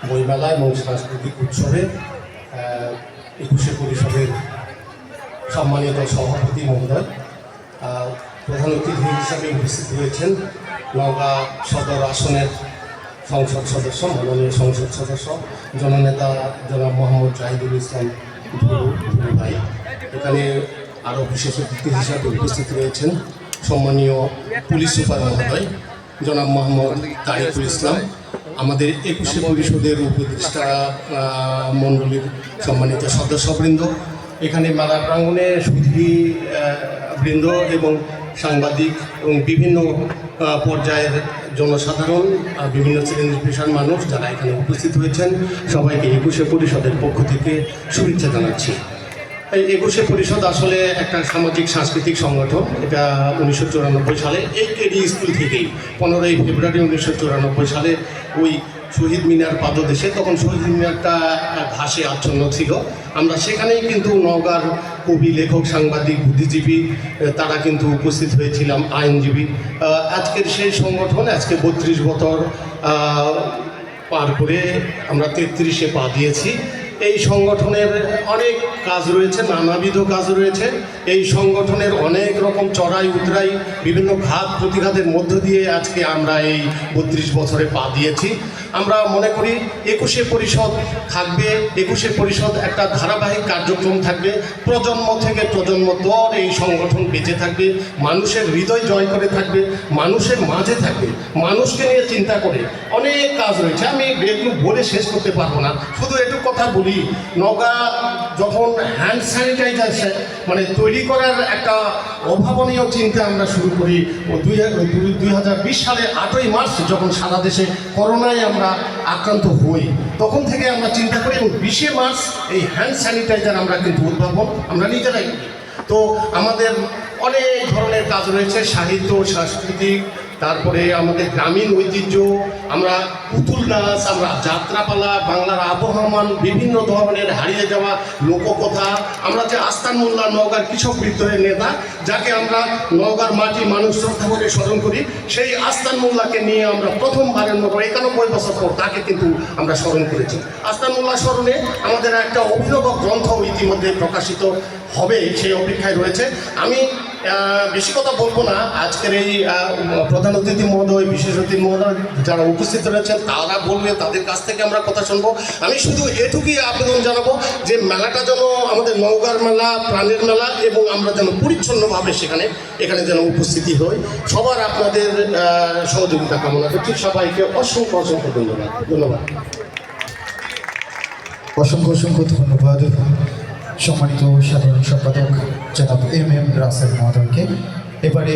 বইমেলা এবং সাংস্কৃতিক উৎসবে ২১শে পরিষদের সম্মানিত সভাপতি মহোদয়, প্রধান অতিথি হিসাবে উপস্থিত হয়েছেন নওগাঁ সদর আসনের সংসদ সদস্য, মাননীয় সংসদ সদস্য জননেতা জনাব মোহাম্মদ জাহিদুল ইসলাম ভুরু ভাই। এখানে আরও বিশেষ অতিথি হিসাবে উপস্থিত রয়েছেন সম্মানীয় পুলিশ সুপার মহোদয় জনাব মোহাম্মদ তারিকুল ইসলাম, আমাদের ২১শে পরিষদের উপদেষ্টা মণ্ডলীর সম্মানিত সদস্যবৃন্দ, এখানে মেলা প্রাঙ্গণে সুধীবৃন্দ এবং সাংবাদিক এবং বিভিন্ন পর্যায়ের জনসাধারণ, বিভিন্ন শ্রেণীর পেশার মানুষ যারা এখানে উপস্থিত হয়েছেন, সবাইকে ২১শে পরিষদের পক্ষ থেকে শুভেচ্ছা জানাচ্ছি। এই ২১শে পরিষদ আসলে একটা সামাজিক সাংস্কৃতিক সংগঠন। এটা ১৯৯৪ সালে এই কেডি স্কুল থেকেই ১৫ই ফেব্রুয়ারি ১৯৯৪ সালে ওই শহীদ মিনার পাদদেশে, তখন শহীদ মিনারটা ঘাসে আচ্ছন্ন ছিল, আমরা সেখানেই কিন্তু নওগাঁর কবি, লেখক, সাংবাদিক, বুদ্ধিজীবী তারা কিন্তু উপস্থিত হয়েছিলাম, আইনজীবী। আজকের সেই সংগঠন আজকে ৩২ বছর পার করে আমরা ৩৩-এ পা দিয়েছি। এই সংগঠনের অনেক কাজ রয়েছে, নানাবিধ কাজ রয়েছে। এই সংগঠনের অনেক রকম চড়াই উতরাই, বিভিন্ন ঘাত প্রতিঘাতের মধ্য দিয়ে আজকে আমরা এই ৩২ বছরে পা দিয়েছি। আমরা মনে করি ২১শে পরিষদ থাকবে, ২১শে পরিষদ একটা ধারাবাহিক কার্যক্রম থাকবে, প্রজন্ম থেকে প্রজন্ম দর এই সংগঠন বেঁচে থাকবে, মানুষের হৃদয় জয় করে থাকবে, মানুষের মাঝে থাকবে, মানুষকে নিয়ে চিন্তা করে অনেক কাজ রয়েছে। আমি এগুলো বলে শেষ করতে পারবো না, শুধু একটু কথা বলি। নওগাঁ যখন হ্যান্ড স্যানিটাইজার মানে তৈরি করার একটা অভাবনীয় চিন্তা আমরা শুরু করি ২০২০ সালের ৮ই মার্চ, যখন সারা দেশে করোনায় আমরা আক্রান্ত হই, তখন থেকে আমরা চিন্তা করি এবং ২০শে মার্চ এই হ্যান্ড স্যানিটাইজার আমরা কিন্তু উদ্ভাবন আমরা নিজেরাই করি। তো আমাদের অনেক ধরনের কাজ রয়েছে, সাহিত্য, সাংস্কৃতিক, তারপরে আমাদের গ্রামীণ ঐতিহ্য, আমরা পুতুল নাচ, আমরা যাত্রাপালা, বাংলার আবহমান বিভিন্ন ধরনের হারিয়ে যাওয়া লোককথা, আমরা যে আস্তান মোল্লা নওগাঁর কৃষক বিদ্রোহের নেতা, যাকে আমরা নওগাঁর মাটি মানুষ শ্রদ্ধা করে স্মরণ করি, সেই আস্তান মোল্লাকে নিয়ে আমরা প্রথমবারের মতো ৯১ বছর পর তাকে কিন্তু আমরা স্মরণ করেছি। আস্তান মোল্লা স্মরণে আমাদের একটা অভিনব গ্রন্থ ইতিমধ্যে প্রকাশিত হবে, সেই অপেক্ষায় রয়েছে। আমি বেশি কথা বলবো না। আজকের এই প্রধান অতিথি মহোদয়, বিশেষ অতিথি মহোদয় যারা উপস্থিত রয়েছেন তারা বলবে, তাদের কাছ থেকে আমরা কথা শুনবো। আমি শুধু এটুকুই আবেদন জানাবো যে মেলাটা যেন আমাদের নওগাঁর মেলা, প্রাণের মেলা, এবং আমরা যেন পরিচ্ছন্নভাবে এখানে যেন উপস্থিতি হই। সবার আপনাদের সহযোগিতা কামনা করছি। সবাইকে অসংখ্য অসংখ্য ধন্যবাদ। অসংখ্য ধন্যবাদ সম্মানিত সাধারণ সম্পাদক জনাব এম রাসেল মহোদয়কে। এবারে